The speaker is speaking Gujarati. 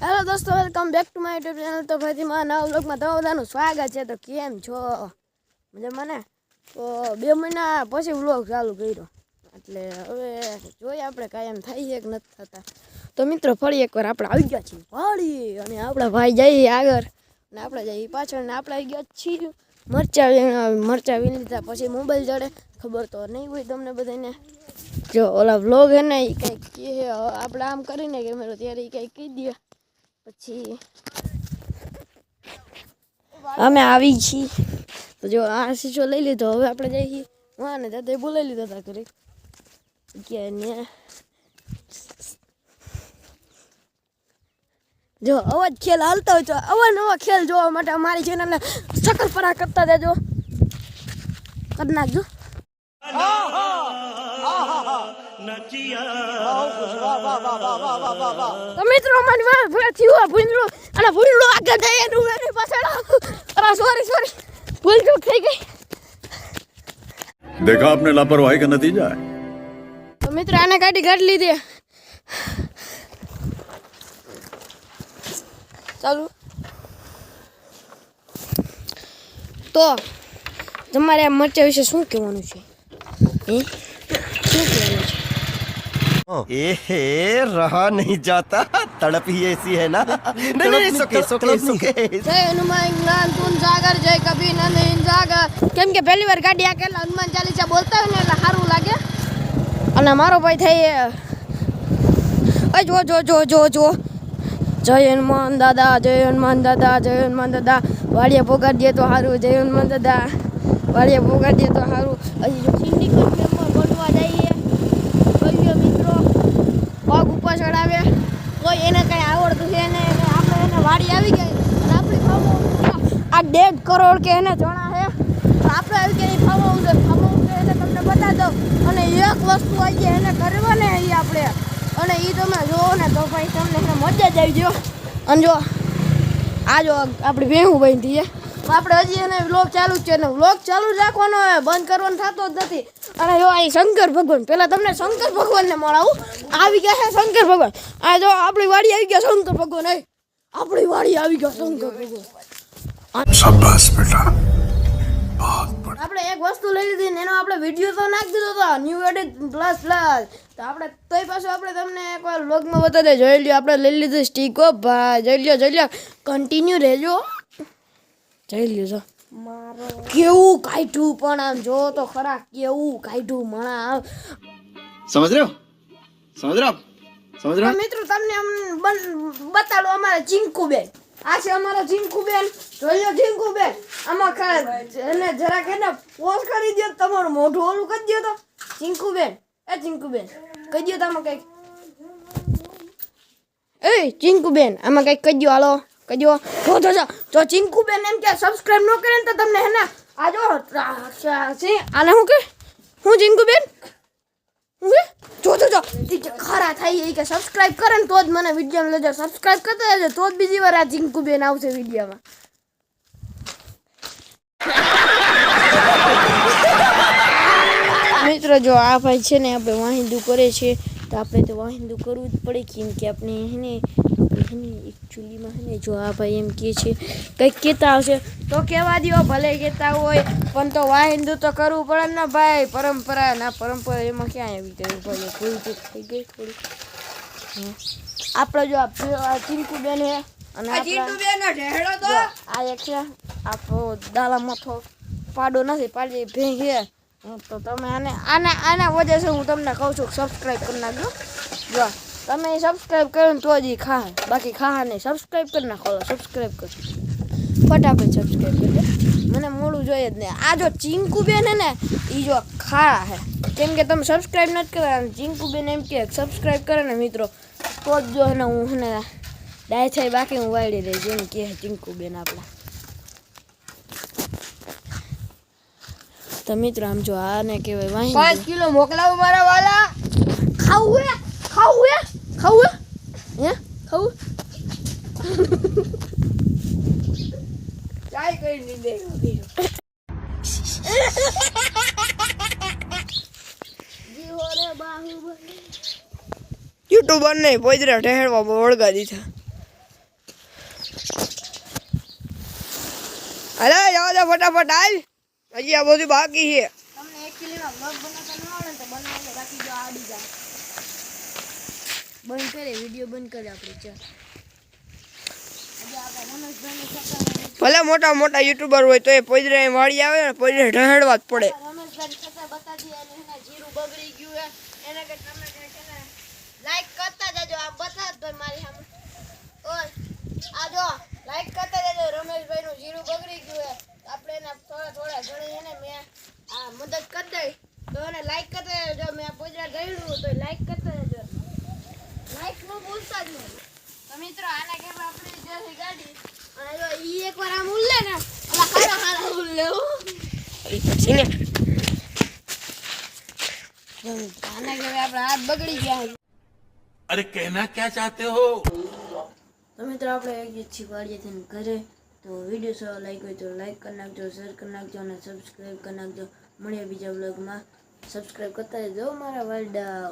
हेलो दोस्तों, welcome back to my YouTube channel. तो भाई मारा नवा व्लॉगમાં તમારું સ્વાગત છે। તો કેમ છો? મને તો 2 મહિના પછી વ્લોગ ચાલુ કર્યો, એટલે હવે જોઈએ આપણે કાયમ થાય છે કે નથી થતા। તો મિત્રો ફરી એકવાર આપણે આવી ગયા છીએ વાડી, અને આપણા ભાઈ જઈએ આગળ અને આપણે જઈએ પાછળ, ને આપણે આવી ગયા છીએ મરચા વીણી લીધા। પછી મોબાઈલ જડે ખબર તો નહીં હોય તમને બધાને। જો ઓલા વ્લોગ હે ને એ કંઈક કહે આપણે આમ કરીને કેમેરો ત્યારે એ કંઈક કહી દે। પછી અમે આવી છીએ, તો જો આ શીશો લઈ લીધો। હવે આપણે જઈએ હા ને દાદાએ બોલાવી લીધા હતા ઘરે કે ને જો અવાજ ખેલ હાલતા હોય તો અવાનવા ખેલ જોવા માટે અમારી ચેનલને સકરપરા કરતા જજો, કરી નાખજો। તો મિત્રો અમારી વાત થયું ભૂંડલો, અને ભૂંડલો આગળ જાય એનું એની પાછળ સોરી ભૂલ ચૂક થઈ ગઈ। देखा आपने लापरवाही का नतीजा है। તો મિત્રો આને કાઢી લીધી ચાલુ। તો તમારે આ મરચા વિશે શું કહેવાનું છે? શું કહેવાનું છે? ए रहा नहीं जाता, तड़प ही ऐसी है ना। नहीं सुके जय हनुमान ज्ञान तुम जागर, जय कभी नंदन जागर। કેમ કે પહેલી વાર ગાડી આ કેટલા હનુમાન ચાલીસા બોલતા હોય ને એટલે સારું લાગે। અને મારો ભાઈ થઈ જો જય હનુમાન દાદા, જય હનુમાન દાદા, જય હનુમાન દાદા। વાડિયા પોગાડીએ તો સારું, જય હનુમાન દાદા, વાડિયા પોગાડીએ તો સારું। હજી જો સિંડિકેટ મેમ્બર બનવા જઈએ તો મિત્રો પગ ઉપર ચડાવે કોઈ એને કંઈ આવડતું છે ને આપણે એને વાડી આવી ગઈ અને આપણી ફાર્મ આ 1.5 કરોડ કે એને જણા છે, તો આપણે આવી ગઈ ફાર્મ હાઉસ એને તમને બતા દઉં। અને એક વસ્તુ આવી જાય એને કરવા ને એ આપણે, અને એ તમે જોવો ને તો ભાઈ તમને મજા જ આવી ગયો। અને જો આ જો આપણી ભેહું બાંધી છે, આપણે હજી એને વ્લોગ ચાલુ જ છે ને વ્લોગ ચાલુ જ રાખવાનો હોય, બંધ કરવાનો થતો જ નથી। અને જો અહીં શંકર ભગવાન, પહેલાં તમને શંકર ભગવાનને મળાવું। આવી ગયા છે શંકર ભગવાન, આ જો આપણી વાડી આવી ગયા શંકર ભગવાન, આપણી વાડી આવી ગયા શંકર ભગવાન। शाबाश बेटा। આપણે એક વસ્તુ લઈ લીધી ને એનો આપણે વિડીયો તો નાખી દીધો હતો ન્યૂ એડિટ પ્લસ તો આપણે તોય પાછું આપણે તમને એકવાર વ્લોગમાં બતાવી જોઈ લ્યો। આપણે લઈ લીધું સ્ટીકો ભાઈ, જોઈ લ્યો કન્ટિન્યુ રહેજો, જોઈ લ્યો જો કેવું કાઢ્યું, પણ આમ જો તો ખરા કેવું કાઢ્યું મણા। समझ रहे हो મિત્રો તમને બતાડો અમારા ચિંકુબેન, આ છે અમારા ચિંકુબેન, જોઈ લો ચિંકુબેન। આમાં એને જરાક એને પોઝ કરી દો, તમારું મોઢું ઓલું કરી દો તો ચિંકુબેન, ચિંકુબેન કહી દો તમે કંઈક, ચિંકુબેન આમાં કંઈક કહી દો, હાલો કહી દો। જો ચિંકુબેન એમ કે સબસ્ક્રાઇબ ન કરે ને તો તમને હે ને આ જો આને હું કે હું ચિંકુબેન જો ખરા થાય એ કે સબસ્ક્રાઇબ કરે ને તો જ મને વિડીયોમાં લેજો, સબસ્ક્રાઇબ કરતા રહેજો તો જ બીજી વાર આ ચિંકુબેન આવશે વિડીયોમાં। મિત્રો જો આ ભાઈ છે ને આપણે વાહિંદુ કરે છે, તો આપણે તો વાહિંદુ કરવું જ પડે, કેમ કે આપણે એને એકચ્યુઅલીમાં હે ને જો આ ભાઈ એમ કહે છે કંઈક કહેતા હશે તો કહેવા દો, ભલે કહેતા હોય પણ તો વાહિંદુ તો કરવું પડે ને ભાઈ। પરંપરા ના પરંપરા એમાં ક્યાં આવી ગયું ભાઈ, ભૂલ ચૂક થઈ ગઈ થોડી। આપણે જો આ ચિંકુબેન હે અને આ એક છે આપણો દાલામાં થોડો પાડો નથી, પાડી ભેં છે, તો તમે આના વજહ છે હું તમને કહું છું સબસ્ક્રાઈબ કરી નાખજો। જો તમે સબસ્ક્રાઈબ કરો ને તો જ ખા, બાકી ખા નહીં, સબસ્ક્રાઈબ કરી નાખો, સબસ્ક્રાઈબ કરજો ફટાફટ, સબસ્ક્રાઈબ કરજો, મને મોડું જોઈએ જ નહીં। આ જો ચિંકુબેન હે ને એ જો ખારા હે, કેમ કે તમે સબસ્ક્રાઈબ નથી કરવા, ચિંકુબેન એમ કે સબસ્ક્રાઈબ કરે ને મિત્રો તો જ જો ને હું ને ડાય થાય, બાકી હું વાળી રહી જેમ કે ચિંકુબેન આપણા। તો મિત્રો આમ જો આને કહેવાય વાહી 5 કિલો મોકલાવો મારા વાલા। ખાવું હે ચાય કરી દીધે જીવો રે બાહુબલી। યુટ્યુબર નહીં પોઈદરા ઠેરવા વળગા દીધા। અરે જાઓ તો ફટાફટ હાલ, હજી આ બધું બાકી છે. તમને એકચ્યુઅલીમાં વ્લોગ બનાવતા ન આવડે ને તો બનાવીને રાખી દો, આડી જાય. બંધ કરે, વિડીયો બંધ કરે આપણે. ચાલ હજી આપણે રમેશભાઈને છતાં ભલે મોટા મોટા યુટ્યુબર હોય તો એ પોઈદરે વાળી આવે ને પોઈદરે ઢહેડવા જ પડે. રમેશભાઈ છતાં બતાવી અને એને જીરું બગડી ગયું હે એને કે તમે છે ને લાઈક કરતા જજો. આ બતા જ મારી સામે. ઓય આ જો લાઈક કરતા જજો. રમેશભાઈ નું જીરું બગડી ગયું હે, આપણે એને થોડા ઘણી એને મેં આ મદદ કરી દઈ તો એને લાઈક કરતા જજો. મેં પોજરા ગયું તો લાઈક કરતા જજો. લાઈક નું ભૂલતા જ નહીં. તો મિત્રો આના કેમ આપણે જશે ગાડી અને જો ઈ એકવાર આમ ઉલ્લે ને ઓલા હારા ઉલ્લે હો. પછી ને આના કે આપણા હાથ બગડી ગયા છે. अरे कहना क्या चाहते हो તો મિત્રો આપણે એક છીએ વાડીએથી ઘરે. તો વિડીયો સારો લાગ્યો હોય તો લાઈક કરી નાખજો, શેર કરી નાખજો અને સબસ્ક્રાઈબ કરી નાખજો. મળીએ બીજા બ્લોગમાં. સબસ્ક્રાઈબ કરતા રહેજો મારા વાલડા.